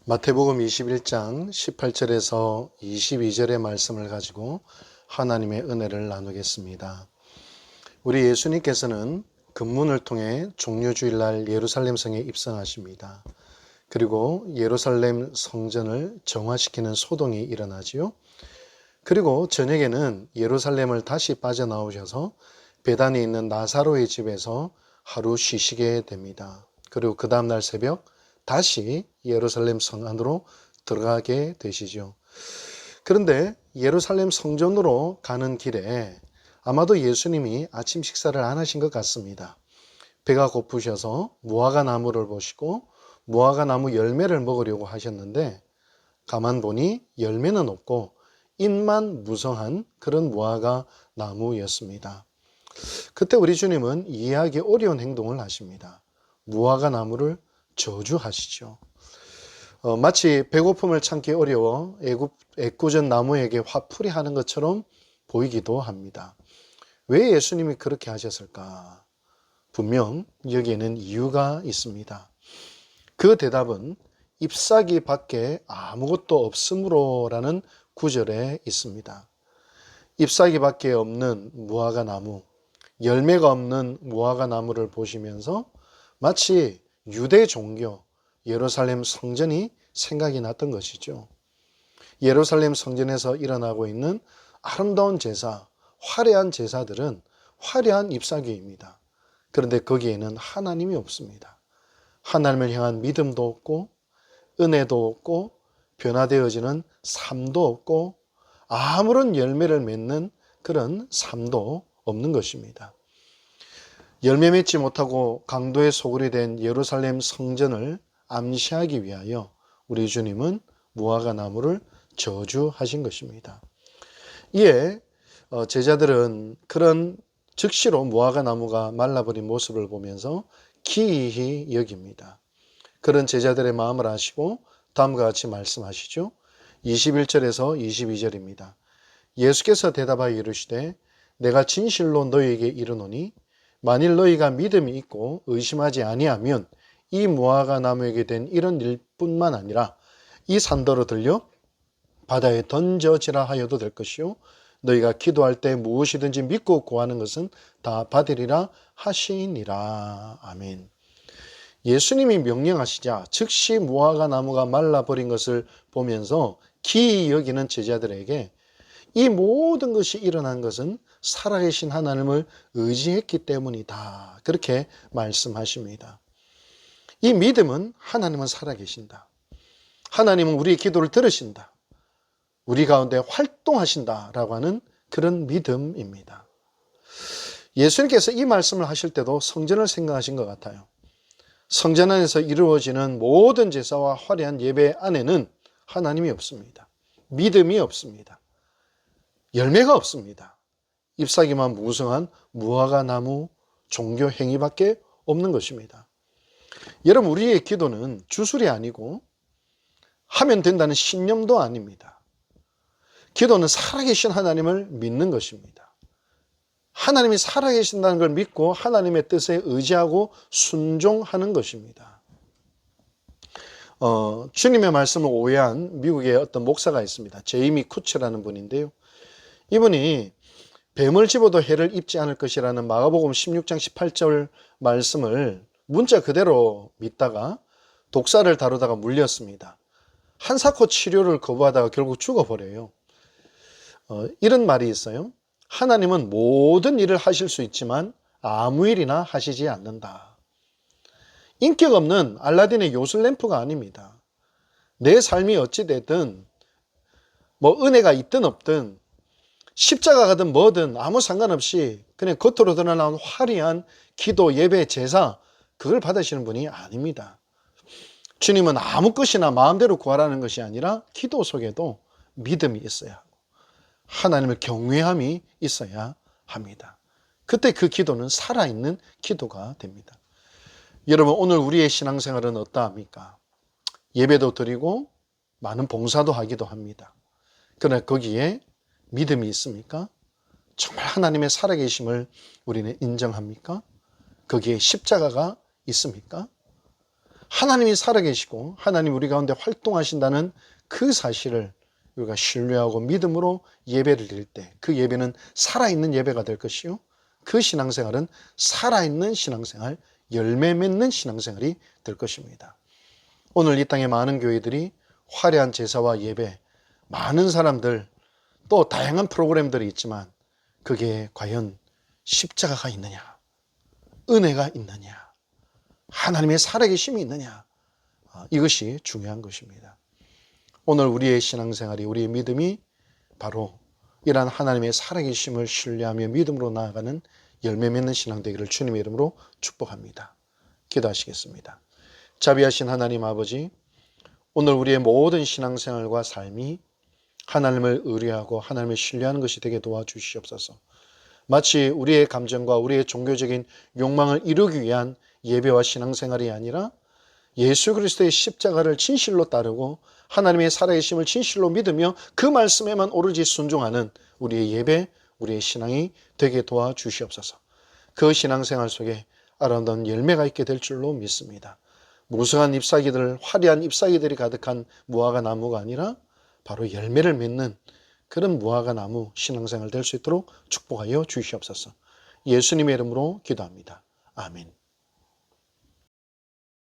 마태복음 21장 18절에서 22절의 말씀을 가지고 하나님의 은혜를 나누겠습니다. 우리 예수님께서는 금문을 통해 종려주일날 예루살렘 성에 입성하십니다. 그리고 예루살렘 성전을 정화시키는 소동이 일어나지요. 그리고 저녁에는 예루살렘을 다시 빠져나오셔서 베단에 있는 나사로의 집에서 하루 쉬시게 됩니다. 그리고 그 다음날 새벽 다시 예루살렘 성 안으로 들어가게 되시죠. 그런데 예루살렘 성전으로 가는 길에 아마도 예수님이 아침 식사를 안 하신 것 같습니다. 배가 고프셔서 무화과 나무를 보시고 무화과 나무 열매를 먹으려고 하셨는데 가만 보니 열매는 없고 잎만 무성한 그런 무화과 나무였습니다. 그때 우리 주님은 이해하기 어려운 행동을 하십니다. 무화과 나무를 저주하시죠. 마치 배고픔을 참기 어려워 애꿎은 나무에게 화풀이 하는 것처럼 보이기도 합니다. 왜 예수님이 그렇게 하셨을까? 분명 여기에는 이유가 있습니다. 그 대답은 잎사귀 밖에 아무것도 없으므로라는 구절에 있습니다. 잎사귀 밖에 없는 무화과 나무, 열매가 없는 무화과 나무를 보시면서 마치 유대 종교, 예루살렘 성전이 생각이 났던 것이죠. 예루살렘 성전에서 일어나고 있는 아름다운 제사, 화려한 제사들은 화려한 잎사귀입니다. 그런데 거기에는 하나님이 없습니다. 하나님을 향한 믿음도 없고 은혜도 없고 변화되어지는 삶도 없고 아무런 열매를 맺는 그런 삶도 없는 것입니다. 열매 맺지 못하고 강도의 소굴이 된 예루살렘 성전을 암시하기 위하여 우리 주님은 무화과 나무를 저주하신 것입니다. 이에 제자들은 그런 즉시로 무화과 나무가 말라버린 모습을 보면서 기이히 여깁니다. 그런 제자들의 마음을 아시고 다음과 같이 말씀하시죠. 21절에서 22절입니다. 예수께서 대답하여 이르시되 내가 진실로 너희에게 이르노니 만일 너희가 믿음이 있고 의심하지 아니하면 이 무화과 나무에게 된 이런 일뿐만 아니라 이 산더러 들려 바다에 던져지라 하여도 될 것이요 너희가 기도할 때 무엇이든지 믿고 구하는 것은 다 받으리라 하시니라. 아멘. 예수님이 명령하시자 즉시 무화과 나무가 말라버린 것을 보면서 기이 여기는 제자들에게 이 모든 것이 일어난 것은 살아계신 하나님을 의지했기 때문이다. 그렇게 말씀하십니다. 이 믿음은 하나님은 살아계신다. 하나님은 우리의 기도를 들으신다. 우리 가운데 활동하신다라고 하는 그런 믿음입니다. 예수님께서 이 말씀을 하실 때도 성전을 생각하신 것 같아요. 성전 안에서 이루어지는 모든 제사와 화려한 예배 안에는 하나님이 없습니다. 믿음이 없습니다. 열매가 없습니다. 잎사귀만 무성한 무화과 나무 종교 행위밖에 없는 것입니다. 여러분, 우리의 기도는 주술이 아니고 하면 된다는 신념도 아닙니다. 기도는 살아계신 하나님을 믿는 것입니다. 하나님이 살아계신다는 걸 믿고 하나님의 뜻에 의지하고 순종하는 것입니다. 주님의 말씀을 오해한 미국의 어떤 목사가 있습니다. 제이미 쿠츠라는 분인데요. 이분이 뱀을 집어도 해를 입지 않을 것이라는 마가복음 16장 18절 말씀을 문자 그대로 믿다가 독사를 다루다가 물렸습니다. 한사코 치료를 거부하다가 결국 죽어버려요. 이런 말이 있어요. 하나님은 모든 일을 하실 수 있지만 아무 일이나 하시지 않는다. 인격 없는 알라딘의 요술램프가 아닙니다. 내 삶이 어찌되든 은혜가 있든 없든 십자가 가든 뭐든 아무 상관없이 그냥 겉으로 드러나온 화려한 기도, 예배, 제사 그걸 받으시는 분이 아닙니다. 주님은 아무 것이나 마음대로 구하라는 것이 아니라 기도 속에도 믿음이 있어야 하고 하나님을 경외함이 있어야 합니다. 그때 그 기도는 살아있는 기도가 됩니다. 여러분, 오늘 우리의 신앙생활은 어떠합니까? 예배도 드리고 많은 봉사도 하기도 합니다. 그러나 거기에 믿음이 있습니까? 정말 하나님의 살아계심을 우리는 인정합니까? 거기에 십자가가 있습니까? 하나님이 살아계시고 하나님 우리 가운데 활동하신다는 그 사실을 우리가 신뢰하고 믿음으로 예배를 드릴 때 그 예배는 살아있는 예배가 될 것이요, 그 신앙생활은 살아있는 신앙생활, 열매 맺는 신앙생활이 될 것입니다. 오늘 이 땅의 많은 교회들이 화려한 제사와 예배, 많은 사람들, 또 다양한 프로그램들이 있지만 그게 과연 십자가가 있느냐, 은혜가 있느냐, 하나님의 살아계심이 있느냐, 이것이 중요한 것입니다. 오늘 우리의 신앙생활이, 우리의 믿음이 바로 이러한 하나님의 살아계심을 신뢰하며 믿음으로 나아가는 열매 맺는 신앙 되기를 주님의 이름으로 축복합니다. 기도하시겠습니다. 자비하신 하나님 아버지, 오늘 우리의 모든 신앙생활과 삶이 하나님을 의뢰하고 하나님을 신뢰하는 것이 되게 도와주시옵소서. 마치 우리의 감정과 우리의 종교적인 욕망을 이루기 위한 예배와 신앙생활이 아니라 예수 그리스도의 십자가를 진실로 따르고 하나님의 살아계심을 진실로 믿으며 그 말씀에만 오로지 순종하는 우리의 예배, 우리의 신앙이 되게 도와주시옵소서. 그 신앙생활 속에 아름다운 열매가 있게 될 줄로 믿습니다. 무성한 잎사귀들, 화려한 잎사귀들이 가득한 무화과 나무가 아니라 바로 열매를 맺는 그런 무화과 나무 신앙생활 될 수 있도록 축복하여 주시옵소서. 예수님의 이름으로 기도합니다. 아멘.